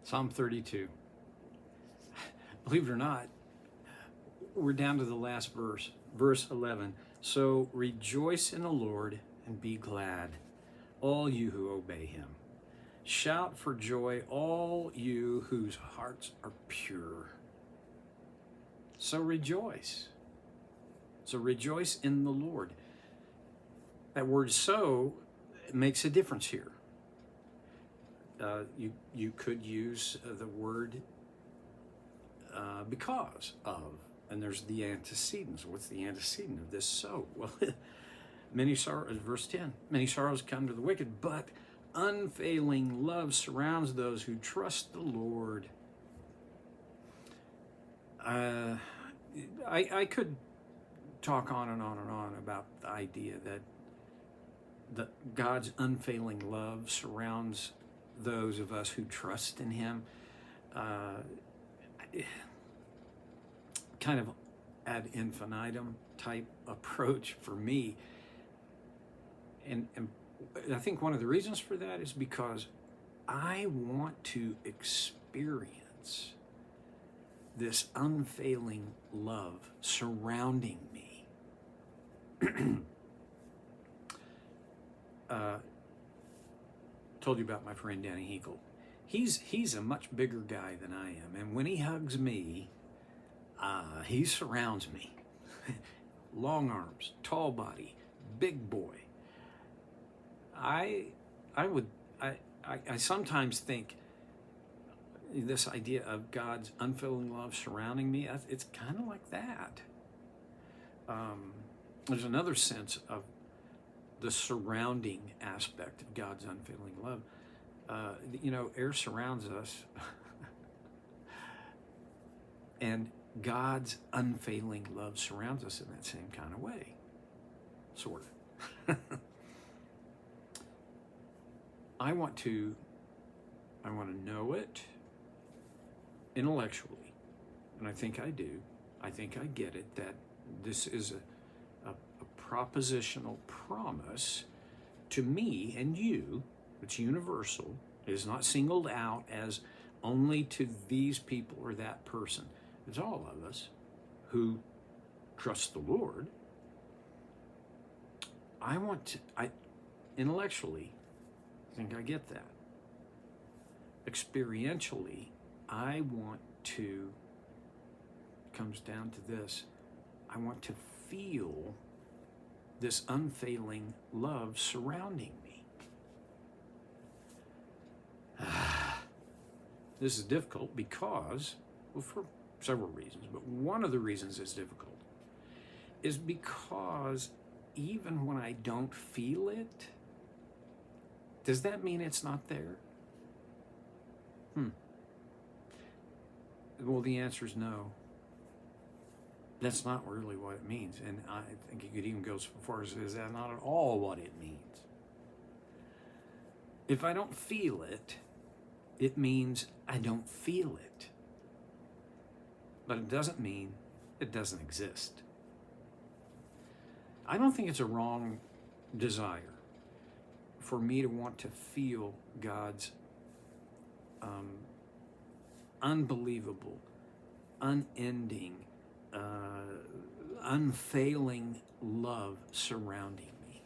Psalm 32. Believe it or not, we're down to the last verse, verse 11. So rejoice in the Lord and be glad, all you who obey him. Shout for joy, all you whose hearts are pure. So rejoice. So rejoice in the Lord. That word "so" makes a difference here. You could use the word because of, and there's the antecedents. What's the antecedent of this "so"? Well, many sorrows, verse 10, many sorrows come to the wicked, but unfailing love surrounds those who trust the Lord. I could talk on and on and on about the idea that God's unfailing love surrounds those of us who trust in him. Kind of ad infinitum type approach for me. And I think one of the reasons for that is because I want to experience this unfailing love surrounding me. Told you about my friend Danny Hinkle. He's a much bigger guy than I am, and when he hugs me, he surrounds me. Long arms, tall body, big boy. I sometimes think this idea of God's unfailing love surrounding me, it's kind of like that. There's another sense of the surrounding aspect of God's unfailing love. Air surrounds us, and God's unfailing love surrounds us in that same kind of way, sort of. I want to know it intellectually, and I think I do. I think I get it, that this is a propositional promise to me and you. It's universal. It is not singled out as only to these people or that person. It's all of us who trust the Lord. Intellectually, I think I get that. Experientially, I want to, comes down to this, I want to feel this unfailing love surrounding me. This is difficult because, well, for several reasons, but one of the reasons it's difficult is because even when I don't feel it, does that mean it's not there? Well, the answer is no. That's not really what it means. And I think you could even go so far as to say that's not at all what it means. If I don't feel it, it means I don't feel it. But it doesn't mean it doesn't exist. I don't think it's a wrong desire for me to want to feel God's unbelievable, unending, unfailing love surrounding me.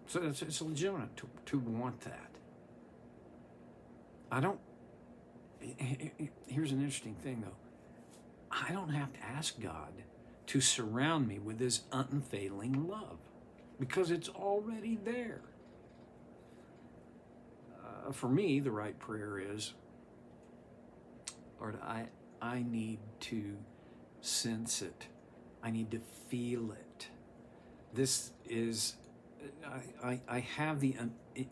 So it's legitimate to want that. Here's an interesting thing though. I don't have to ask God to surround me with his unfailing love because it's already there. For me, the right prayer is, Lord, I need to sense it. I need to feel it. This is, I have the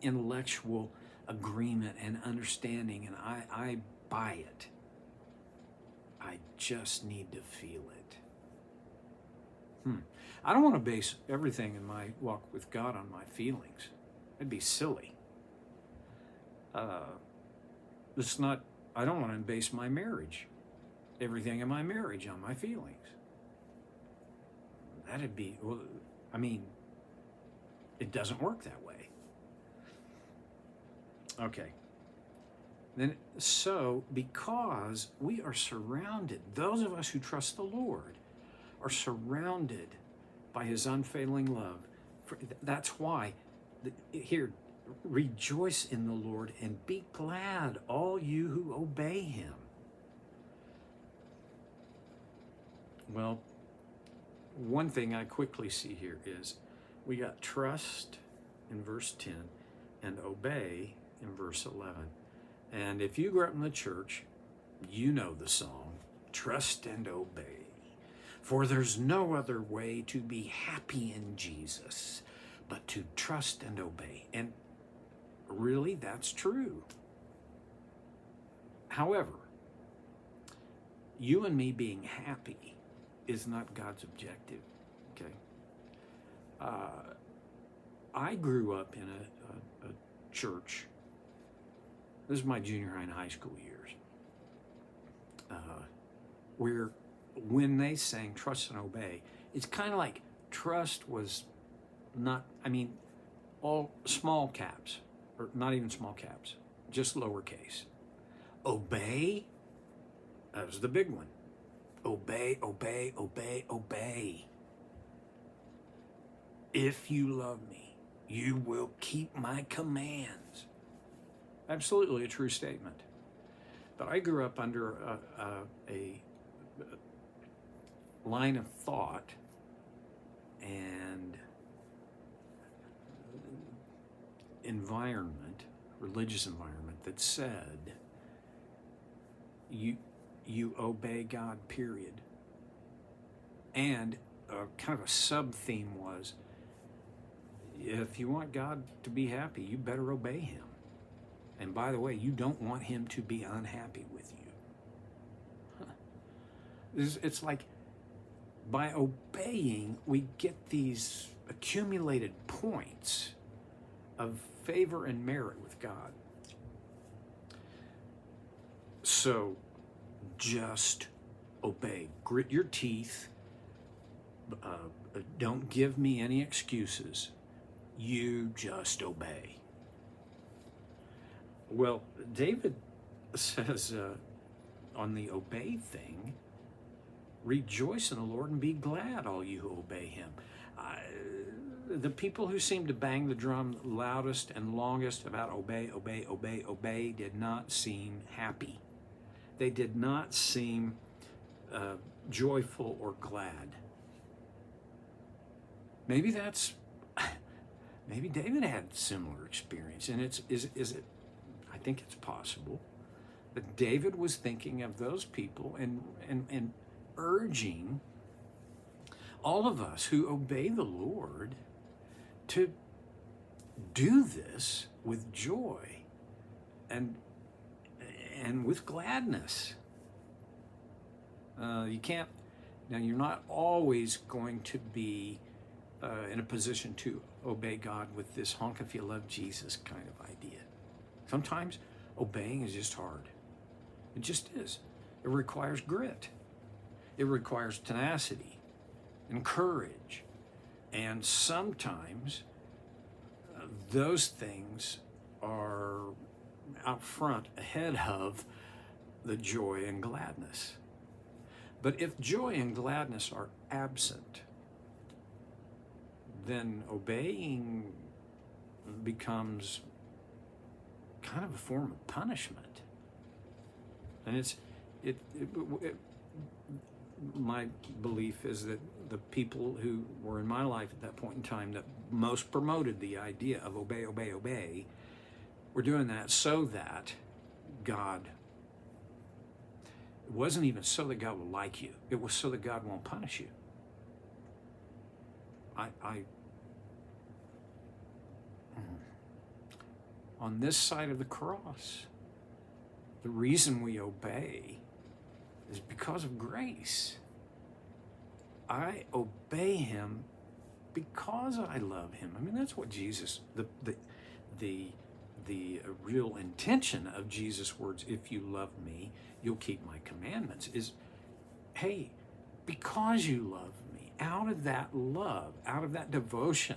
intellectual agreement and understanding, and I buy it. I just need to feel it. I don't want to base everything in my walk with God on my feelings. It'd be silly. I don't want to base my marriage, everything in my marriage, on my feelings. That'd be, well, I mean, it doesn't work that way. Okay. Then, so because we are surrounded, those of us who trust the Lord are surrounded by his unfailing love. That's why, here, rejoice in the Lord and be glad, all you who obey him. Well, one thing I quickly see here is we got trust in verse 10 and obey in verse 11. And if you grew up in the church, you know the song, Trust and Obey. For there's no other way to be happy in Jesus but to trust and obey. And really, that's true. However, you and me being happy is not God's objective, okay? I grew up in a church. This is my junior high and high school years, where when they sang Trust and Obey, it's kind of like trust was not, all small caps, or not even small caps, just lowercase. Obey, that was the big one. Obey, obey, obey, obey. If you love me, you will keep my commands. Absolutely a true statement. But I grew up under a line of thought and environment, religious environment, that said you obey God, period. And kind of a sub-theme was, if you want God to be happy, you better obey him. And by the way, you don't want him to be unhappy with you. It's like by obeying, we get these accumulated points of favor and merit with God. So just obey. Grit your teeth. Don't give me any excuses. You just obey. Well, David says on the obey thing, rejoice in the Lord and be glad, all you who obey him. The people who seem to bang the drum loudest and longest about obey, obey, obey, obey did not seem happy. They did not seem joyful or glad. Maybe David had similar experience, and is it? I think it's possible that David was thinking of those people and urging all of us who obey the Lord to do this with joy and with gladness. You're not always going to be in a position to obey God with this honk if you love Jesus kind of idea. Sometimes obeying is just hard. It just is. It requires grit. It requires tenacity and courage. And sometimes those things are out front, ahead of the joy and gladness. But if joy and gladness are absent, then obeying becomes kind of a form of punishment. And my belief is that the people who were in my life at that point in time that most promoted the idea of obey, obey, obey, were doing that so that God, it wasn't even so that God will like you. It was so that God won't punish you. On this side of the cross, the reason we obey is because of grace. I obey him because I love him. That's what Jesus, the real intention of Jesus' words, if you love me, you'll keep my commandments, is, hey, because you love me, out of that love, out of that devotion,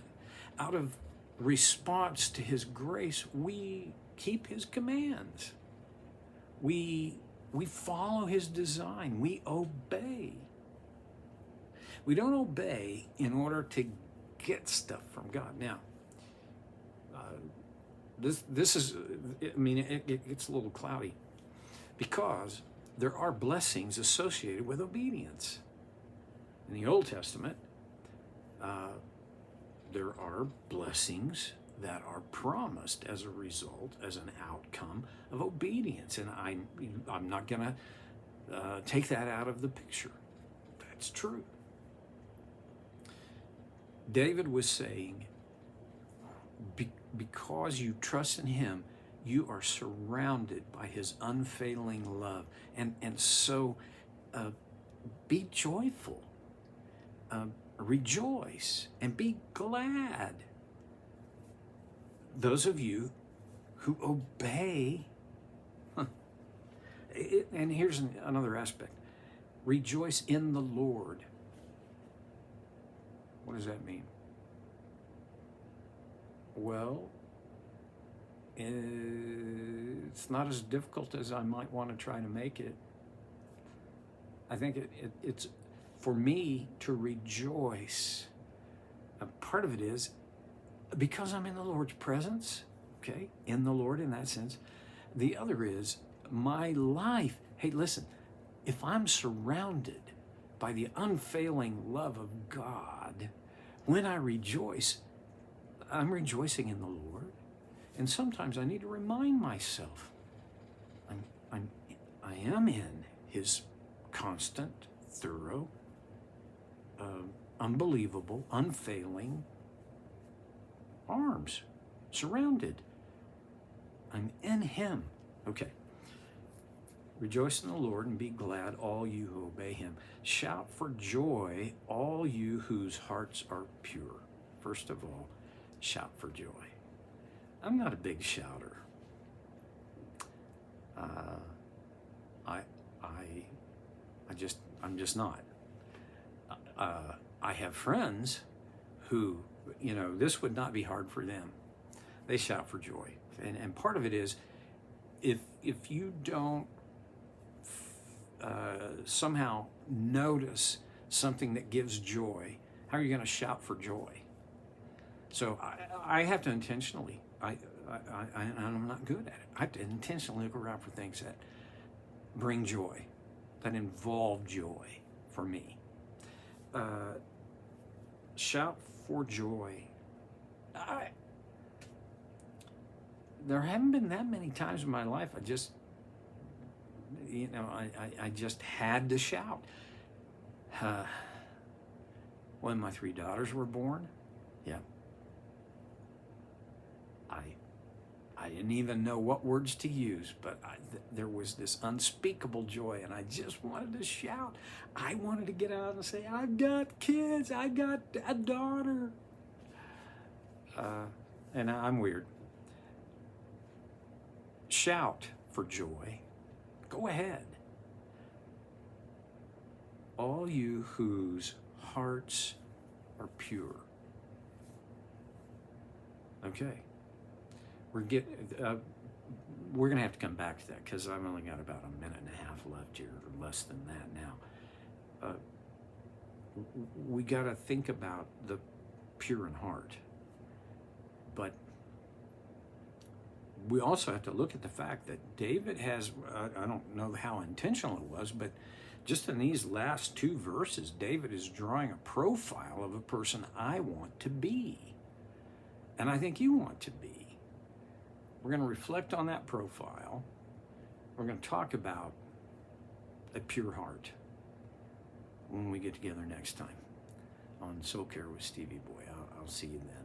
out of response to his grace, we keep his commands. We follow his design. We obey. We don't obey in order to get stuff from God. Now, this is, I mean, it gets a little cloudy because there are blessings associated with obedience. In the Old Testament, there are blessings that are promised as a result, as an outcome of obedience. And I'm not going to take that out of the picture. That's true. David was saying, because you trust in him, you are surrounded by his unfailing love. And so be joyful, rejoice, and be glad. Those of you who obey, and here's another aspect, rejoice in the Lord. What does that mean? Well, it's not as difficult as I might want to try to make it. I think it's for me to rejoice. Part of it is because I'm in the Lord's presence, okay, in the Lord in that sense. The other is my life. Hey, listen, if I'm surrounded by the unfailing love of God, when I rejoice, I'm rejoicing in the Lord. And sometimes I need to remind myself I am in his constant, thorough, unbelievable, unfailing arms, surrounded. I'm in him. Okay. Rejoice in the Lord and be glad, all you who obey him. Shout for joy, all you whose hearts are pure. First of all, shout for joy. I'm not a big shouter. I'm just not. I have friends who, this would not be hard for them. They shout for joy. And part of it is, if you don't somehow notice something that gives joy, how are you going to shout for joy? So I have to intentionally, I'm not good at it. I have to intentionally look around for things that bring joy, that involve joy for me. Shout for joy. There haven't been that many times in my life I just had to shout. When my 3 daughters were born, yeah, I didn't even know what words to use, but there was this unspeakable joy, and I just wanted to shout. I wanted to get out and say, I've got kids, I got a daughter. And I'm weird. Shout for joy. Go ahead. All you whose hearts are pure. Okay. We're going to have to come back to that because I've only got about a minute and a half left here, or less than that now. We got to think about the pure in heart. But we also have to look at the fact that David has, I don't know how intentional it was, but just in these last 2 verses, David is drawing a profile of a person I want to be. And I think you want to be. We're going to reflect on that profile. We're going to talk about a pure heart when we get together next time on Soul Care with Stevie Boy. I'll see you then.